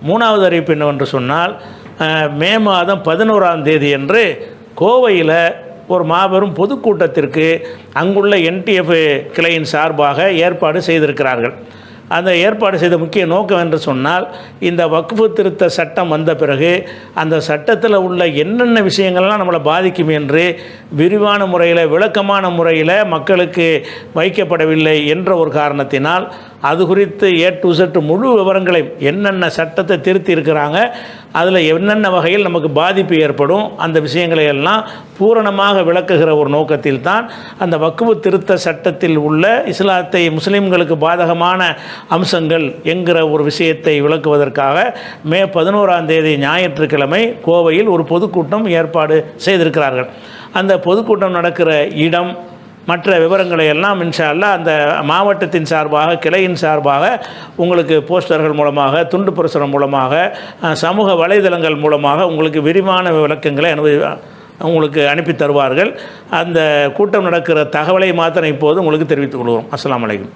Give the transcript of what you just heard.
மூணாவது அறிவிப்பு என்னவென்று சொன்னால், மே மாதம் 11ஆம் தேதி அன்று கோவையில் ஒரு மாபெரும் பொதுக்கூட்டத்திற்கு அங்குள்ள என்டிஎஃப் கிளையின் சார்பாக ஏற்பாடு செய்திருக்கிறார்கள். அந்த ஏற்பாடு செய்த முக்கிய நோக்கம் என்று சொன்னால், இந்த வக்ஃபு திருத்த சட்டம் வந்த பிறகு அந்த சட்டத்தில் உள்ள என்னென்ன விஷயங்கள்லாம் நம்மளை பாதிக்கும் என்று விரிவான முறையில், விளக்கமான முறையில் மக்களுக்கு வைக்கப்படவில்லை என்ற ஒரு காரணத்தினால் அது குறித்து A to Z முழு விவரங்களையும், என்னென்ன சட்டத்தை திருத்தி இருக்கிறாங்க, அதில் என்னென்ன வகையில் நமக்கு பாதிப்பு ஏற்படும், அந்த விஷயங்களை எல்லாம் பூரணமாக விளக்குகிற ஒரு நோக்கத்தில் தான் அந்த வக்ஃபு திருத்த சட்டத்தில் உள்ள இஸ்லாத்தை முஸ்லீம்களுக்கு பாதகமான அம்சங்கள் என்கிற ஒரு விஷயத்தை விளக்குவதற்காக மே 11ஆம் தேதி ஞாயிற்றுக்கிழமை கோவையில் ஒரு பொதுக்கூட்டம் ஏற்பாடு செய்திருக்கிறார்கள். அந்த பொதுக்கூட்டம் நடக்கிற இடம், மற்ற விவரங்களை எல்லாம் இன்ஷா அல்லாஹ் அந்த மாவட்டத்தின் சார்பாக, கிளையின் சார்பாக உங்களுக்கு போஸ்டர்கள் மூலமாக, துண்டு பிரசுரம் மூலமாக, சமூக வலைதளங்கள் மூலமாக உங்களுக்கு விரிவான விளக்கங்களை உங்களுக்கு அனுப்பி தருவார்கள். அந்த கூட்டம் நடக்கிற தகவலை மாத்திரம் இப்போது உங்களுக்கு தெரிவித்துக் கொள்கிறோம். அஸ்ஸலாமு அலைக்கும்.